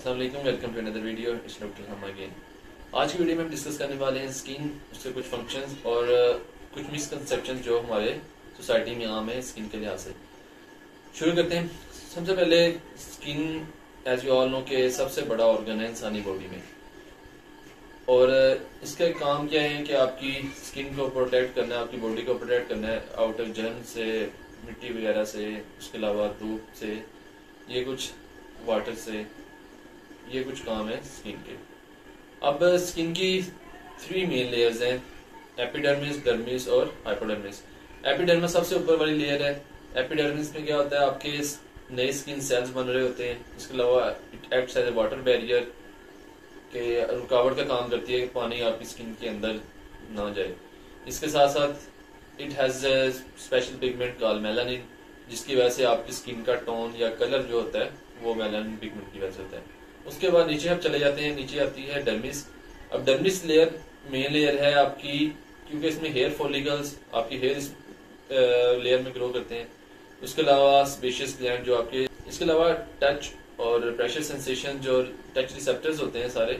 अस्सलाम वालेकुम, welcome to another video. It's doctor हम अगेन। आज की वीडियो में हम डिस्कस करने वाले हैं स्किन, उसके कुछ फंक्शंस और कुछ मिसकंसेप्शंस जो हमारे सोसाइटी में आम है स्किन के लिहाज से। शुरू करते हैं। सबसे पहले skin as you all know के सबसे बड़ा ऑर्गन है इंसानी बॉडी में, और इसका काम क्या है कि आपकी स्किन को प्रोटेक्ट करना है, आपकी बॉडी को प्रोटेक्ट करना है आउटर जर्म से, मिट्टी वगैरह से, उसके अलावा धूप से, ये कुछ वाटर से, ये कुछ काम है स्किन के। अब स्किन की 3 मेन लेयर्स हैं, एपिडर्मिस, डर्मिस और हाइपोडर्मिस। एपिडर्मिस सबसे ऊपर वाली लेयर है। एपिडर्मिस में क्या होता है, आपके नए स्किन सेल्स बन रहे होते हैं। इसके अलावा it acts as a water barrier के रुकावट का काम करती है, पानी आपकी स्किन के अंदर ना जाए। इसके साथ साथ it has a special pigment called melanin, जिसकी वजह से आपकी स्किन का टोन या कलर जो होता है वो मेलानिन पिगमेंट की वजह से होता है। उसके बाद नीचे हम चले जाते हैं, नीचे आती है डर्मिस। अब डर्मिस लेयर मेन लेयर है आपकी, क्योंकि इसमें हेयर फॉलिकल्स आपकी हेयर लेयर में ग्रो करते हैं। उसके अलावा स्पेशियस ग्लैंड जो आपके, इसके अलावा टच और प्रेशर सेंसेशन, जो टच रिसेप्टर्स होते हैं, सारे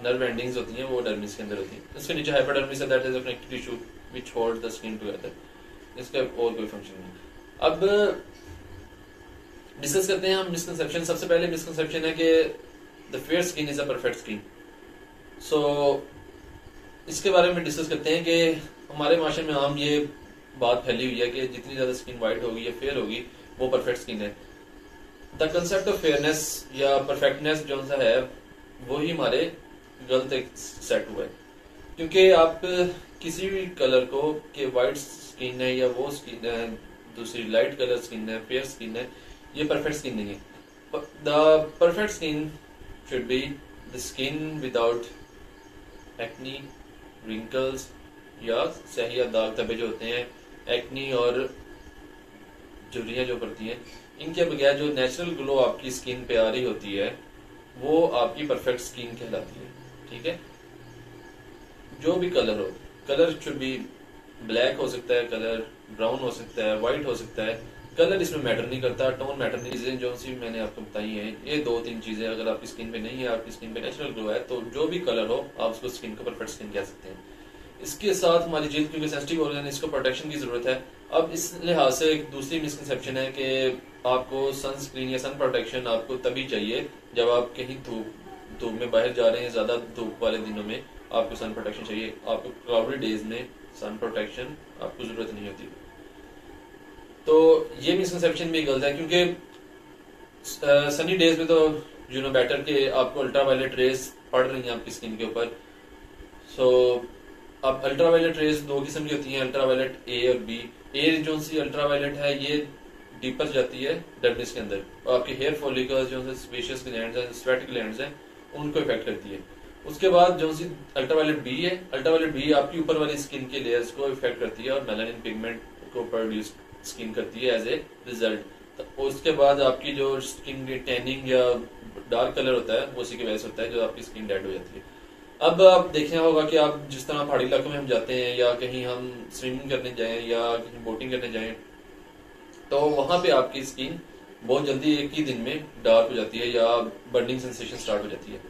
नर्व एंडिंग्स होती हैं, वो डर्मिस के अंदर होती हैं। उसके नीचे हाइपोडर्मिस है, that is a connective tissue which hold the skin together. इसका और कोई फंक्शन नहीं। अब डिस्कस करते हैं हम मिसकंसेप्शन। सबसे पहले मिसकंसेप्शन है कि the fair skin is a perfect skin. So इसके बारे में डिस्कस करते हैं कि हमारे माशरे में आम ये बात फैली हुई है कि जितनी ज्यादा स्किन वाइट होगी या फेयर होगी वो परफेक्ट स्किन है। द कंसेप्ट ऑफ फेयरनेस या परफेक्टनेस जो सा है वो ही हमारे गलत एक सेट हुआ है, क्योंकि आप किसी भी कलर को कि वाइट स्किन है या वो स्किन है, दूसरी लाइट कलर स्किन है, फेयर स्किन है, ये परफेक्ट स्किन नहीं है। The perfect skin should be the skin without acne, wrinkles या स्याही या दाग धब्बे जो होते हैं, एक्नी और झुर्रियां जो पड़ती हैं, इनके बगैर जो नेचुरल ग्लो आपकी स्किन पे आ रही होती है वो आपकी परफेक्ट स्किन कहलाती है। ठीक है, जो भी कलर हो, कलर शुड बी ब्लैक हो सकता है, कलर ब्राउन हो सकता है, व्हाइट हो सकता है, कलर इसमें मैटर नहीं करता, टोन मैटर नहीं। चीजें जो सी मैंने आपको बताई हैं, ये 2-3 चीजें अगर आपकी स्किन पे नहीं है, आपकी स्किन पे नेचुरल ग्लो है, तो जो भी कलर हो आप उसको स्किन का परफेक्ट स्किन कह सकते हैं। इसके साथ हमारी जिल्द क्योंकि सेंसिटिव ऑर्गन है, इसको प्रोटेक्शन की जरूरत है। अब इस लिहाज से एक दूसरी मिसकंसेप्शन है कि आपको सनस्क्रीन या सन प्रोटेक्शन आपको तभी चाहिए जब आप कहीं धूप में बाहर जा रहे हैं, ज्यादा धूप वाले दिनों में आपको सन प्रोटेक्शन चाहिए। आपको क्लाउडी डेज में सन प्रोटेक्शन आपको जरूरत नहीं होती। तो ये मिसकंसेप्शन भी गलत है, क्योंकि सनी डेज में तो यू नो बेटर कि आपको अल्ट्रावायलेट रेज पड़ रही हैं आपकी स्किन के ऊपर। सो अब अल्ट्रावायलेट रेज 2 किस्म की होती हैं, अल्ट्रावायलेट ए और बी। ए जो सी अल्ट्रावायलेट है ये डीपर जाती है डर्मिस के अंदर, और आपके हेयर फॉलिकल्स जो स्पेशियस ग्लैंड्स हैं, स्वेट ग्लैंड्स हैं, उनको इफेक्ट करती है। उसके बाद जो सी अल्ट्रावायलेट बी है, अल्ट्रावायलेट बी आपकी ऊपर वाली स्किन के लेयर्स को इफेक्ट करती है और मेलानिन पिगमेंट को प्रोड्यूस स्किन करती है एज ए रिजल्ट। तो उसके बाद आपकी जो स्किन की टैनिंग या डार्क कलर होता है वो उसी की वजह से होता है, जो आपकी स्किन डेड हो जाती है। अब आप देखना होगा कि आप जिस तरह पहाड़ी इलाकों में हम जाते हैं या कहीं हम स्विमिंग करने जाएं या कहीं बोटिंग करने जाएं, तो वहां पे आपकी स्किन बहुत जल्दी एक ही दिन में डार्क हो जाती है या बर्निंग सेंसेशन स्टार्ट हो जाती है।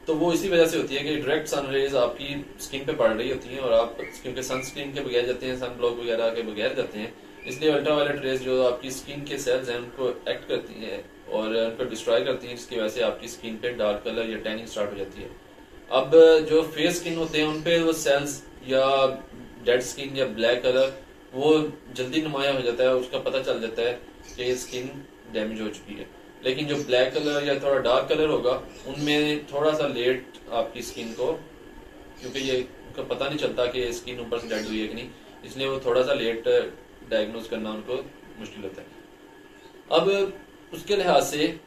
तो वो इसी वजह से होती है कि डायरेक्ट सन रेज आपकी स्किन पे पड़ रही होती हैं और आप क्योंकि सनस्क्रीन के बगैर जाते हैं, सन ब्लॉक वगैरह के बगैर जाते हैं, इसलिए अल्ट्रावायलेट रेज जो आपकी स्किन के सेल्स हैं उनको एक्ट करती है और उनको डिस्ट्रॉय करती है, जिसकी वजह से आपकी स्किन पे डार्क कलर या टैनिंग स्टार्ट हो जाती है। अब जो फेयर स्किन होते हैं उनपे वो सेल्स या डेड स्किन या ब्लैक कलर वो जल्दी नुमाया हो जाता है, उसका पता चल जाता है कि स्किन डैमेज हो चुकी है। लेकिन जो ब्लैक कलर या थोड़ा डार्क कलर होगा उनमें थोड़ा सा लेट आपकी स्किन को, क्योंकि ये उनका पता नहीं चलता कि स्किन ऊपर से डेड हुई है कि नहीं, इसलिए वो थोड़ा सा लेट डायग्नोज करना उनको मुश्किल होता है। अब उसके लिहाज से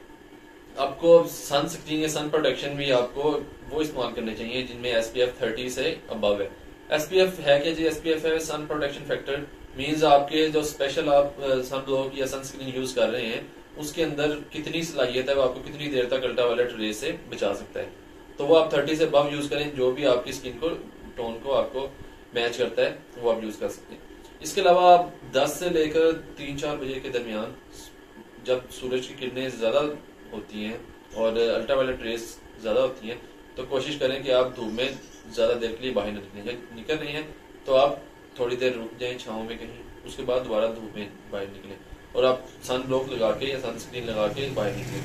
आपको सन स्क्रीन या सन प्रोटेक्शन भी आपको वो इस्तेमाल करने चाहिए जिनमें SPF 30 से अबव है। SPF है क्या जी? SPF है सन प्रोटेक्शन फैक्टर, मींस आपके जो स्पेशल आप सन ब्लॉक या सनस्क्रीन यूज कर रहे हैं उसके अंदर कितनी सलाहियत है, वो आपको कितनी देर तक अल्ट्रावायलेट रे से बचा सकता है। तो वो आप 30 से अबव यूज करें, जो भी आपकी स्किन को टोन को आपको मैच करता है वो आप यूज कर सकते हैं। इसके अलावा आप 10 से लेकर 3-4 बजे के दरमियान जब सूरज की किरणें ज्यादा होती हैं और अल्ट्रावायलेट रेस ज़्यादा होती हैं, तो कोशिश करें कि आप धूप में ज़्यादा देर के लिए बाहर न निकलें। निकल रही हैं तो आप थोड़ी देर रुक जाएं छाँव में कहीं, उसके बाद दोबारा धूप में बाहर निकलें और आप सन ब्लॉक लगा के या सनस्क्रीन लगा के बाहर निकलें।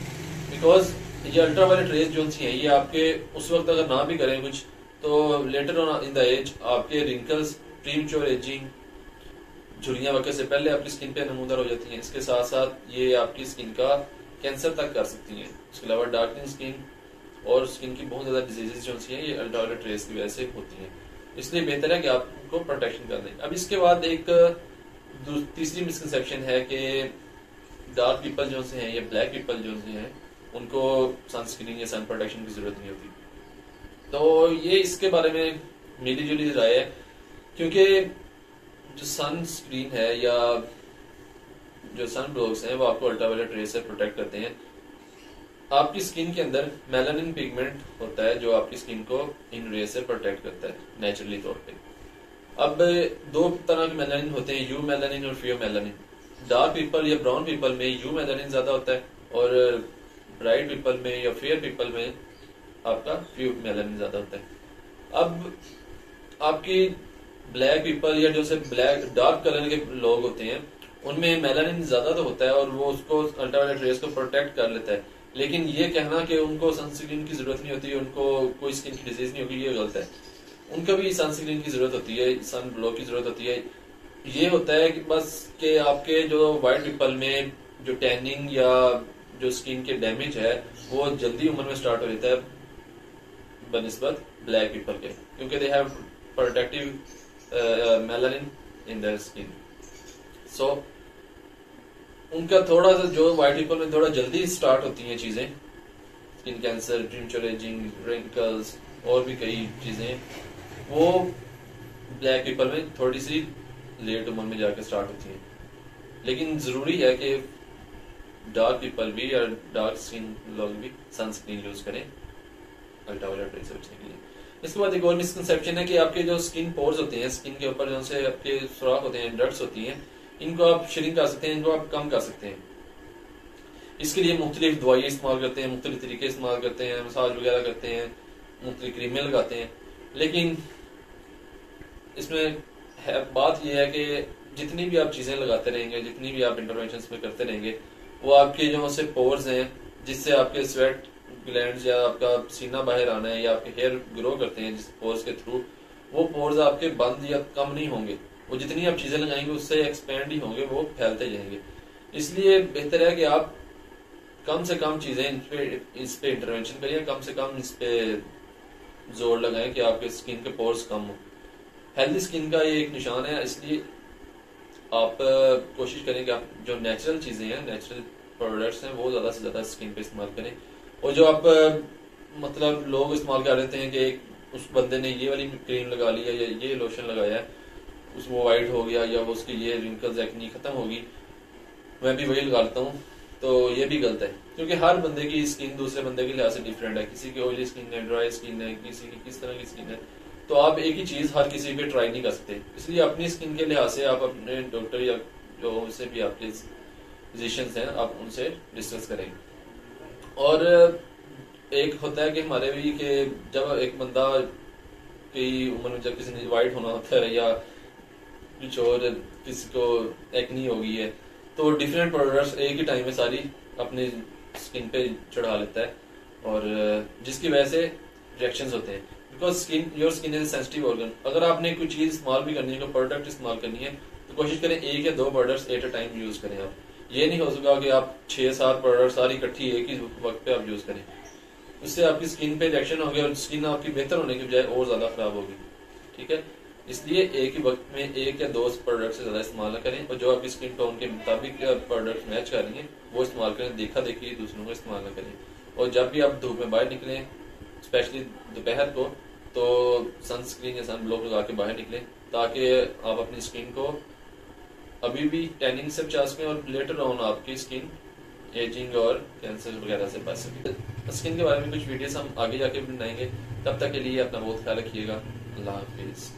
बिकॉज ये अल्ट्रावायलेट रेज जो सी हैं ये आपके उस वक्त अगर ना भी करें कुछ, तो later on in the age आपके रिंकल्स, प्रीमच्योर एजिंग, झुर्रियां वक्त से पहले आपकी स्किन पे नमूदार हो जाती हैं। इसके साथ साथ ये आपकी स्किन का कैंसर तक कर सकती हैं। इसके अलावा डार्कनिंग स्किन और स्किन की बहुत ज्यादा डिजीजेस जो सी हैं ये अल्ट्रावायलेट रेज की वजह से होती हैं। इसलिए बेहतर है कि आप उनको प्रोटेक्शन कर दें। अब इसके बाद एक तीसरी मिसकंसेप्शन है कि डार्क पीपल जो से हैं या ब्लैक पीपल जो से हैं उनको सनस्क्रीन या सन प्रोटेक्शन की जरूरत नहीं होती। तो ये इसके बारे में मिली जुली राय है, क्योंकि जो सन स्क्रीन है या जो सन ब्लॉक्स हैं वो आपको अल्ट्रावायलेट रेज से प्रोटेक्ट करते हैं। आपकी स्किन के अंदर मेलानिन पिगमेंट होता है जो आपकी स्किन को इन रेज से प्रोटेक्ट करता है नेचुरली तौर पे। अब दो तरह के मेलानिन होते हैं, यू मेलानिन और फियो मेलानिन। डार्क पीपल या ब्राउन पीपल में यू मेलानिन ज्यादा होता है और ब्राइट पीपल में या फेयर पीपल में आपका फियो मेलानिन ज्यादा होता है। अब आपकी ब्लैक पीपल या जो से ब्लैक डार्क कलर के लोग होते हैं उनमें मेलानिन ज्यादा तो होता है और वो उसको अल्ट्रावायलेट रेज को प्रोटेक्ट कर लेता है, लेकिन ये कहना कि उनको सनस्क्रीन की जरूरत नहीं होती, उनको कोई स्किन की डिजीज नहीं होगी, ये गलत है। उनका भी सनस्क्रीन की जरूरत होती है, सन ब्लॉक की जरूरत होती है। ये होता है कि बस कि आपके जो व्हाइट पीपल में जो टैनिंग या जो स्किन के डैमेज है वो जल्दी उम्र में स्टार्ट हो जाता है बनिस्बत ब्लैक पीपल के, क्योंकि they have protective melanin in their skin. So उनका थोड़ा सा जो व्हाइट पीपल में थोड़ा जल्दी स्टार्ट होती हैं चीजें, skin cancer, premature ageing, wrinkles और भी कई चीजें, वो ब्लैक पीपल में थोड़ी सी लेट उम्र में जाकर स्टार्ट होती हैं। लेकिन जरूरी है कि डार्क पीपल भी या डार्क स्किन लोग भी सनस्क्रीन यूज करें अल्ट्रावायलेट रेज से बचने के लिए। इसके बाद एक और मिसकंसेप्शन है कि आपके जो स्किन पोर्स होते हैं, स्किन के ऊपर जो से आपके सुराख होते हैं, डट्स होती हैं, इनको आप श्रिंक कर सकते हैं, इनको आप कम कर सकते हैं। इसके लिए मुख्तलिफ दवाइयाँ इस्तेमाल करते हैं, मुख्तलिफ तरीके इस्तेमाल करते हैं, मसाज वगैरह करते हैं, मुख्तलिफ क्रीमें लगाते हैं। लेकिन इसमें बात यह है कि जितनी भी आप चीजें लगाते रहेंगे, जितनी भी आप इंटरवेंशन में करते रहेंगे, वो आपके जो से पोर्स हैं जिससे आपके स्वेट ग्लैंड्स या आपका सीना बाहर आना है या आपके हेयर ग्रो करते हैं जिस पोर्स के थ्रू, वो पोर्स आपके बंद या कम नहीं होंगे। वो जितनी आप चीजें लगाएंगे उससे एक्सपेंड ही होंगे, वो फैलते जाएंगे। इसलिए बेहतर है कि आप कम से कम चीजें इस पे इंटरवेंशन करिए, कम से कम इस पे जोर लगाएं कि आपके स्किन के पोर्स कम हो। हेल्दी स्किन का ये एक निशान है, इसलिए आप कोशिश करें कि आप जो नेचुरल चीजें हैं, नेचुरल प्रोडक्ट्स हैं, वो ज्यादा से ज्यादा स्किन पे इस्तेमाल करें। और जो आप मतलब लोग इस्तेमाल कर देते हैं कि उस बंदे ने ये वाली क्रीम लगा ली है या ये लोशन लगाया है, उस वो वाइट हो गया या वो उसकी ये रिंकल्स एक्नी खत्म होगी, मैं भी वही लगा लेता हूँ, तो ये भी गलत है। क्योंकि हर बंदे की स्किन दूसरे बंदे के लिहाज से डिफरेंट है। किसी की ऑयली स्किन है, ड्राई स्किन है, किसी की किस तरह की स्किन है, तो आप एक ही चीज हर किसी पे ट्राई नहीं कर सकते। इसलिए अपनी स्किन के लिहाज से आप अपने डॉक्टर या जो उनसे भी आपके फिजिशियंस हैं आप उनसे डिस्कस करें। और एक होता है कि हमारे भी कि जब एक बंदा की उम्र में जब किसी ने वाइट होना होता है या कुछ और किसी को एक्नी हो गई है, तो डिफरेंट प्रोडक्ट्स एक ही टाइम में सारी अपनी स्किन पे चढ़ा लेता है और जिसकी वजह से रिएक्शंस होते हैं। Because skin, your skin is sensitive organ. अगर आपने कोई चीज इस्तेमाल भी करनी है, कोई प्रोडक्ट इस्तेमाल करनी है, तो कोशिश करें एक या दो products at a time use करें। आप ये नहीं हो सका कि आप 6-7 प्रोडक्ट सारी इकट्ठी एक ही वक्त पे आप यूज करें, उससे आपकी स्किन पे रिएक्शन होगी और स्किन आपकी बेहतर होने की बजाय और ज्यादा खराब होगी। ठीक है, इसलिए एक ही वक्त में एक या दो प्रोडक्ट से ज्यादा इस्तेमाल न करें और जो आपकी स्किन टोन के मुताबिक प्रोडक्ट मैच कर रही है वो इस्तेमाल करें। देखा देखी दूसरों को इस्तेमाल न करें। और जब भी आप धूप में बाहर निकलें, स्पेशली दोपहर को, तो सनस्क्रीन या सन ब्लॉक लगा के बाहर निकलें ताकि आप अपनी स्किन को अभी भी टैनिंग से बचा सकें और लेटर ऑन आपकी स्किन एजिंग और कैंसर वगैरह से बच सके। स्किन के बारे में कुछ वीडियोस हम आगे जाके बनाएंगे। तब तक के लिए अपना बहुत ख्याल रखिएगा। अल्लाह हाफिज।